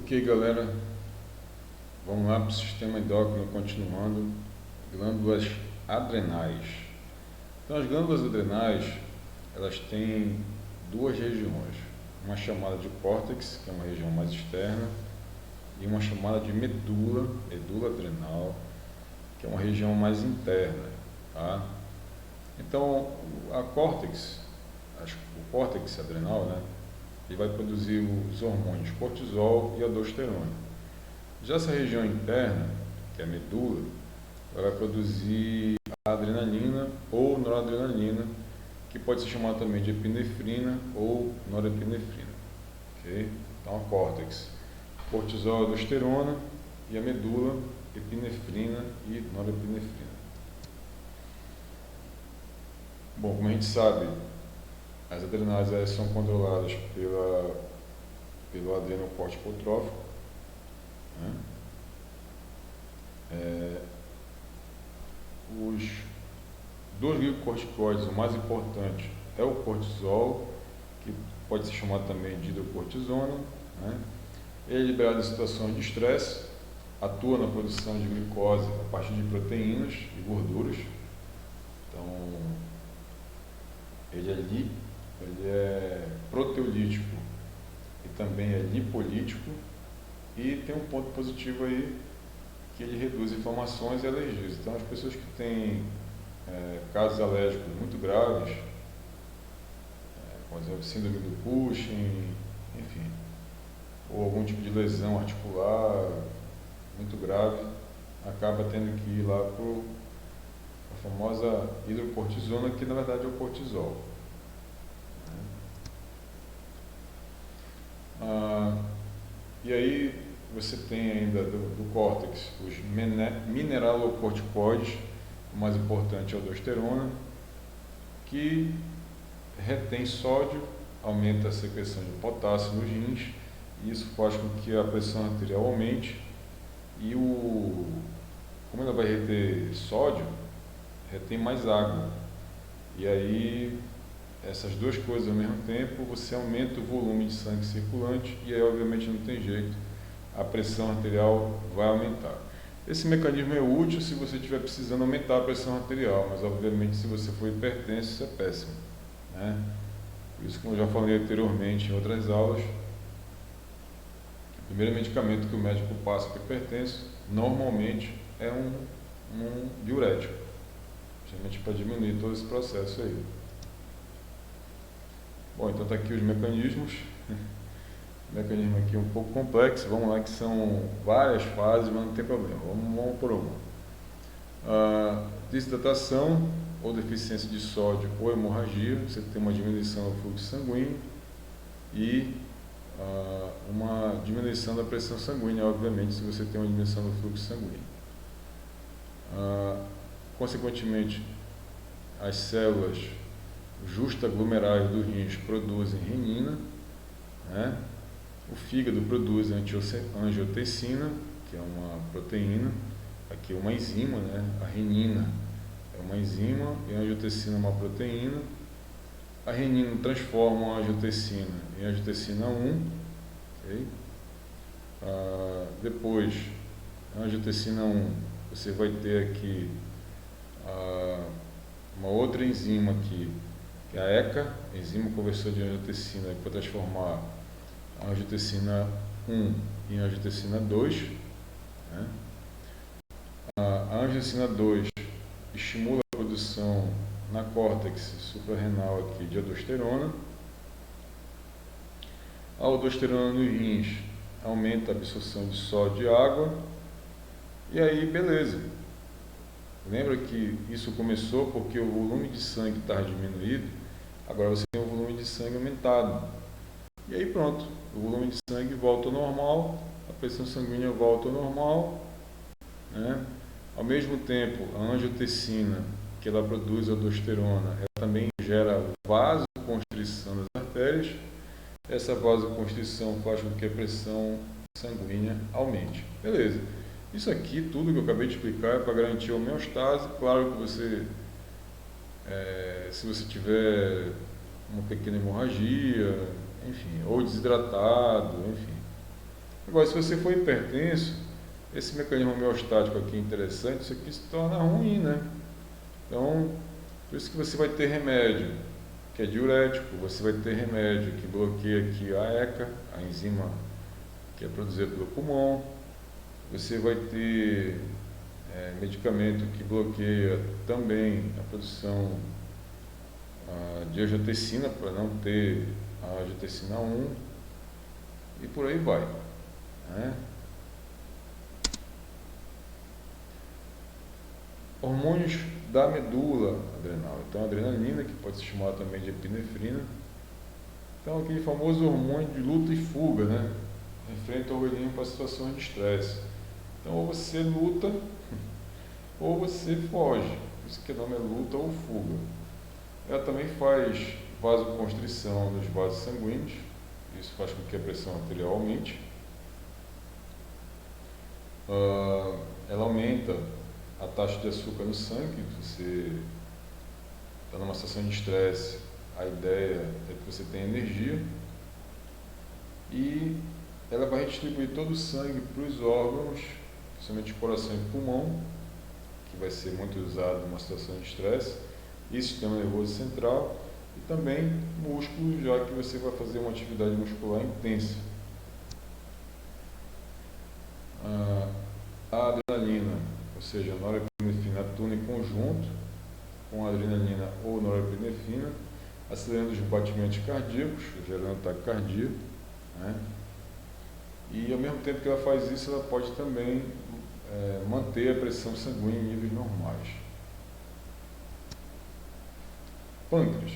Ok, galera, vamos lá para o sistema endócrino, continuando. Glândulas adrenais. Então, as glândulas adrenais, elas têm duas regiões, uma chamada de córtex, que é uma região mais externa, e uma chamada de medula adrenal, que é uma região mais interna, tá? Então, o córtex adrenal, né, ele vai produzir os hormônios cortisol e aldosterona. Já essa região interna, que é a medula, ela vai produzir a adrenalina ou noradrenalina, que pode ser chamada também de epinefrina ou norepinefrina. Okay? Então, a córtex, cortisol e aldosterona, e a medula, epinefrina e norepinefrina. Bom, como a gente sabe, as adrenais elas são controladas pelo adrenocorticotrófico, né? Os dois glicocorticoides, o mais importante é o cortisol, que pode ser chamado também de hidrocortisona, né? Ele é liberado em situações de estresse, atua na produção de glicose a partir de proteínas e gorduras. Então, ele é proteolítico e também é lipolítico, e tem um ponto positivo aí, que ele reduz inflamações e alergias. Então, as pessoas que têm casos alérgicos muito graves, por exemplo, síndrome do Cushing, enfim, ou algum tipo de lesão articular muito grave, acaba tendo que ir lá para a famosa hidrocortisona, que na verdade é o cortisol. E aí você tem ainda do córtex os mineralocorticoides, o mais importante é a aldosterona, que retém sódio, aumenta a secreção de potássio nos rins, e isso faz com que a pressão arterial aumente, e como ela vai reter sódio, retém mais água, e aí essas duas coisas ao mesmo tempo, você aumenta o volume de sangue circulante, e aí obviamente não tem jeito, a pressão arterial vai aumentar. Esse mecanismo é útil se você estiver precisando aumentar a pressão arterial, mas obviamente se você for hipertenso, isso é péssimo, né? Por isso, como eu já falei anteriormente em outras aulas, o primeiro medicamento que o médico passa para hipertenso, normalmente, é um diurético, justamente para diminuir todo esse processo aí. Bom, então está aqui os mecanismos. O mecanismo aqui é um pouco complexo, vamos lá, que são várias fases, mas não tem problema, vamos por uma. Desidratação ou deficiência de sódio ou hemorragia, você tem uma diminuição do fluxo sanguíneo e uma diminuição da pressão sanguínea, obviamente, se você tem uma diminuição do fluxo sanguíneo. Consequentemente, as células justaglomerais do rins produzem renina, né? O fígado produz angiotensina, que é uma proteína, aqui é uma enzima, né? A renina é uma enzima e a angiotensina é uma proteína. A renina transforma a angiotensina em angiotensina 1, okay? Depois, a angiotensina 1, você vai ter aqui uma outra enzima aqui, que é a ECA, enzima conversora de angiotensina, para transformar a angiotensina 1 em angiotensina 2, né? A angiotensina 2 estimula a produção na córtex suprarrenal aqui de aldosterona. A aldosterona nos rins aumenta a absorção de sódio e água. E aí, beleza. Lembra que isso começou porque o volume de sangue estava diminuído, agora você tem o volume de sangue aumentado. E aí pronto, o volume de sangue volta ao normal, a pressão sanguínea volta ao normal, né? Ao mesmo tempo, a angiotensina, que ela produz aldosterona, ela também gera vasoconstrição das artérias. Essa vasoconstrição faz com que a pressão sanguínea aumente. Beleza. Isso aqui, tudo que eu acabei de explicar, é para garantir a homeostase. Claro que você, se você tiver uma pequena hemorragia, enfim, ou desidratado, enfim, Agora, se você for hipertenso, esse mecanismo homeostático aqui interessante, isso aqui se torna ruim, né? Então, por isso que você vai ter remédio que é diurético, você vai ter remédio que bloqueia aqui a ECA, a enzima que é produzida pelo pulmão, você vai ter medicamento que bloqueia também a produção de angiotensina, para não ter a angiotensina 1, e por aí vai, né? Hormônios da medula adrenal. Então, a adrenalina, que pode ser chamada também de epinefrina. Então, aquele famoso hormônio de luta e fuga, né? Enfrenta o organismo para situações de estresse. Então, ou você luta, ou você foge. Por isso que o nome é luta ou fuga. Ela também faz vasoconstrição nos vasos sanguíneos. Isso faz com que a pressão arterial aumente. Ela aumenta a taxa de açúcar no sangue. Você está numa situação de estresse, a ideia é que você tenha energia, e ela vai redistribuir todo o sangue para os órgãos, principalmente coração e pulmão, que vai ser muito usado numa situação de estresse, e sistema nervoso central, e também músculo, já que você vai fazer uma atividade muscular intensa. A adrenalina, ou seja, a norepinefrina, atua em conjunto com a adrenalina ou norepinefrina, acelerando os batimentos cardíacos, gerando taquicardia, né? E ao mesmo tempo que ela faz isso, ela pode também manter a pressão sanguínea em níveis normais. Pâncreas.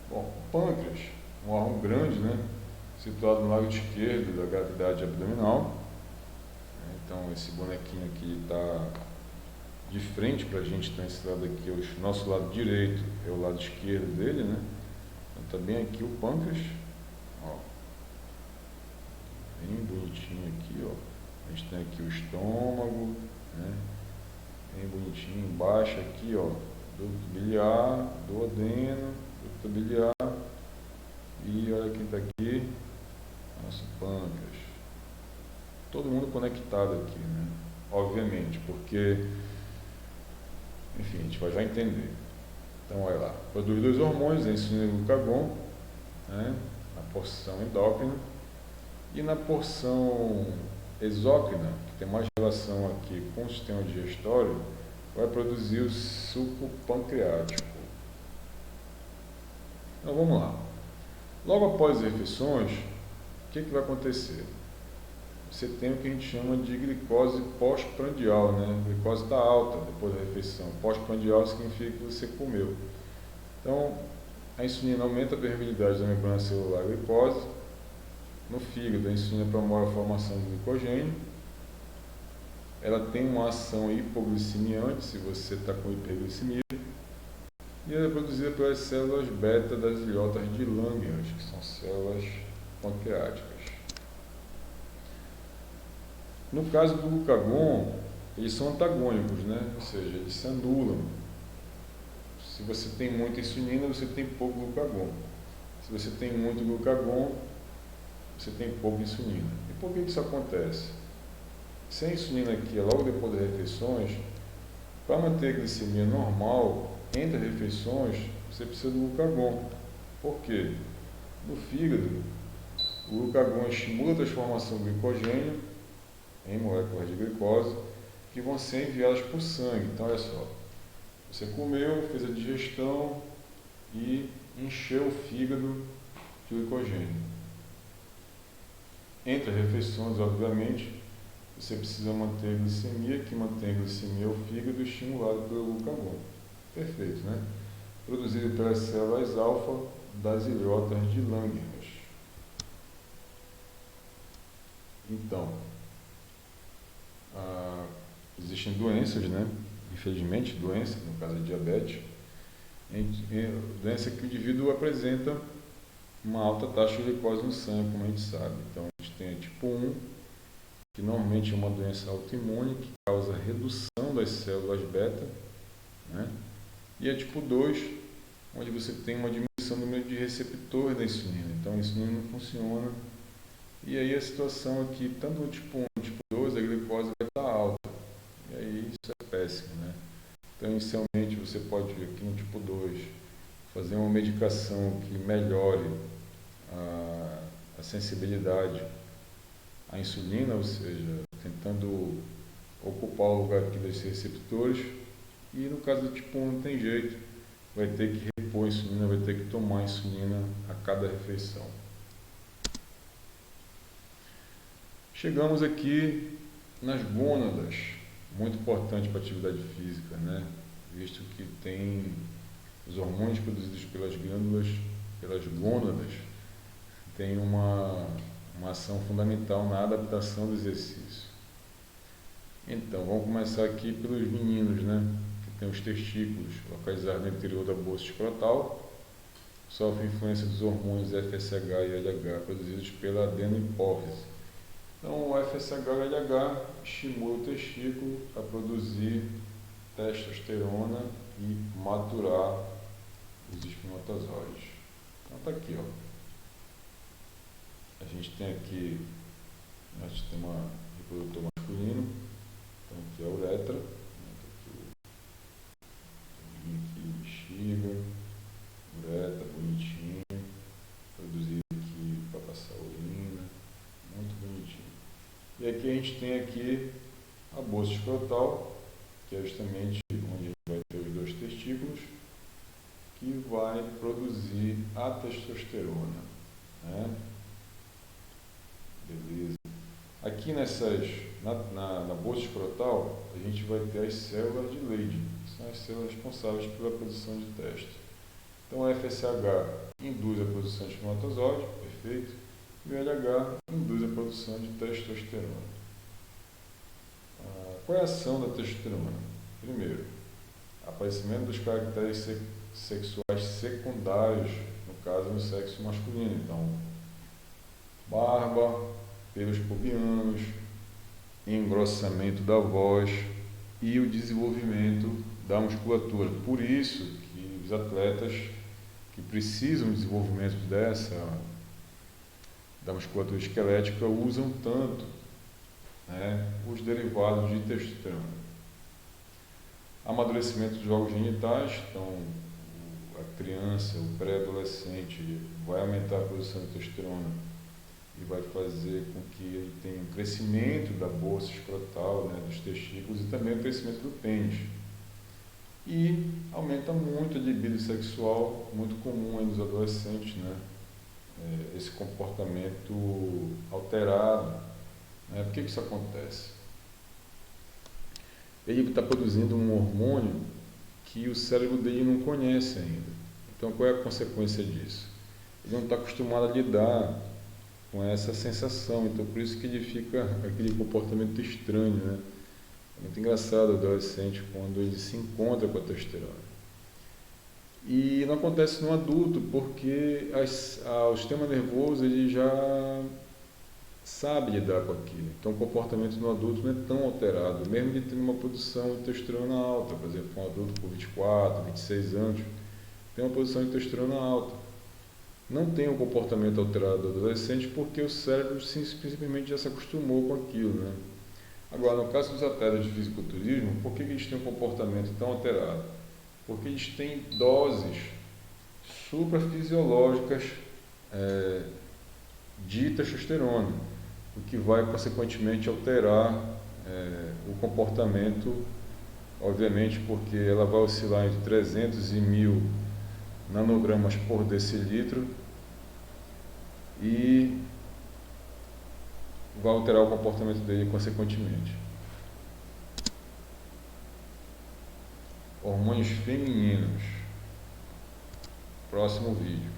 Bom, o pâncreas, um órgão grande, né? Situado no lado esquerdo da cavidade abdominal. Então, esse bonequinho aqui está de frente para a gente, então esse lado aqui, o nosso lado direito é o lado esquerdo dele, né? Então tá bem aqui o pâncreas, ó, bem bonitinho aqui, ó. A gente tem aqui o estômago, né? Bem bonitinho embaixo aqui, ó, ducto biliar, duodeno, ducto biliar, e olha quem tá aqui, nosso pâncreas. Todo mundo conectado aqui, né? Obviamente, porque enfim, a gente vai já entender. Então, olha lá, produz dois hormônios, a insulina e o glucagon, né, na porção endócrina, e na porção exócrina, que tem mais relação aqui com o sistema digestório, vai produzir o suco pancreático. Então, vamos lá. Logo após as refeições, o que vai acontecer? Você tem o que a gente chama de glicose pós-prandial, né? A glicose está alta depois da refeição. Pós-prandial significa que você comeu. Então, a insulina aumenta a permeabilidade da membrana celular à glicose. No fígado, a insulina promove a formação de glicogênio. Ela tem uma ação hipoglicemiante, se você está com hiperglicemia. E ela é produzida pelas células beta das ilhotas de Langerhans, que são células pancreáticas. No caso do glucagon, eles são antagônicos, né? Ou seja, eles se anulam. Se você tem muita insulina, você tem pouco glucagon. Se você tem muito glucagon, você tem pouca insulina. E por que isso acontece? Se a insulina aqui é logo depois das refeições, para manter a glicemia normal, entre as refeições, você precisa do glucagon. Por quê? No fígado, o glucagon estimula a transformação do glicogênio em moléculas de glicose que vão ser enviadas para o sangue. Então, olha só, você comeu, fez a digestão e encheu o fígado de glicogênio. Entre as refeições, obviamente, você precisa manter a glicemia, que mantém a glicemia ao fígado estimulado pelo glucagon. Perfeito, né? Produzido pelas células alfa das ilhotas de Langerhans. Então, existem doenças, né? Infelizmente, doença, no caso é diabetes, doença que o indivíduo apresenta uma alta taxa de glicose no sangue, como a gente sabe. Então, a gente tem a tipo 1, que normalmente é uma doença autoimune, que causa redução das células beta, né? E a tipo 2, onde você tem uma diminuição do número de receptores da insulina. Então, a insulina não funciona E aí a situação aqui, tanto no tipo 1 no tipo 2, a glicose vai estar alta. E aí isso é péssimo, né? Então, inicialmente, você pode, aqui no tipo 2, fazer uma medicação que melhore a sensibilidade à insulina, ou seja, tentando ocupar o lugar aqui desses receptores. E no caso do tipo 1 não tem jeito, vai ter que repor a insulina, vai ter que tomar insulina a cada refeição. Chegamos aqui nas gônadas, muito importante para a atividade física, né? Visto que tem os hormônios produzidos pelas glândulas, pelas gônadas, tem uma ação fundamental na adaptação do exercício. Então, vamos começar aqui pelos meninos, né? Que tem os testículos localizados no interior da bolsa escrotal, sofrem influência dos hormônios FSH e LH produzidos pela adenohipófise. Então, o FSH e o LH estimula o testículo a produzir testosterona e maturar os espermatozoides. Então, está aqui, ó. A gente tem aqui o sistema reprodutor masculino. Então, aqui é a uretra, né? Aqui, bexiga, uretra, bonitinho, produzido aqui para passar a urina, muito bonitinho. E aqui a gente tem aqui a bolsa escrotal, que é justamente onde a gente vai ter os dois testículos, que vai produzir a testosterona, né? Beleza. Aqui na bolsa escrotal, a gente vai ter as células de Leydig, que são as células responsáveis pela produção de testo. Então, o FSH induz a produção de espermatozoide, perfeito, e o LH induz a produção de testosterona. Qual é a ação da testosterona? Primeiro, aparecimento dos caracteres sexuais secundários, no caso no sexo masculino. Então, barba, pelos pubianos, engrossamento da voz e o desenvolvimento da musculatura. Por isso que os atletas que precisam de desenvolvimento da musculatura esquelética usam tanto, né, os derivados de testosterona. Amadurecimento dos órgãos genitais, então a criança, o pré-adolescente vai aumentar a produção de testosterona e vai fazer com que ele tenha um crescimento da bolsa escrotal, né, dos testículos e também o crescimento do pênis. E aumenta muito a libido sexual, muito comum aí nos adolescentes, né, esse comportamento alterado. Né? Por que isso acontece? Ele está produzindo um hormônio que o cérebro dele não conhece ainda. Então, qual é a consequência disso? Ele não está acostumado a lidar com essa sensação, então por isso que ele fica aquele comportamento estranho, né? É muito engraçado o adolescente quando ele se encontra com a testosterona. E não acontece no adulto, porque o sistema nervoso ele já sabe lidar com aquilo. Então o comportamento no adulto não é tão alterado, mesmo ele tendo uma produção de testosterona alta. Por exemplo, um adulto com 24, 26 anos tem uma produção de testosterona alta. Não tem um comportamento alterado do adolescente porque o cérebro simplesmente já se acostumou com aquilo, né? Agora, no caso dos atletas de fisiculturismo, por que eles têm um comportamento tão alterado? Porque eles têm doses suprafisiológicas de testosterona, o que vai consequentemente alterar o comportamento, obviamente porque ela vai oscilar entre 300 e 1000 nanogramas por decilitro e vai alterar o comportamento dele consequentemente. Hormônios femininos. Próximo vídeo.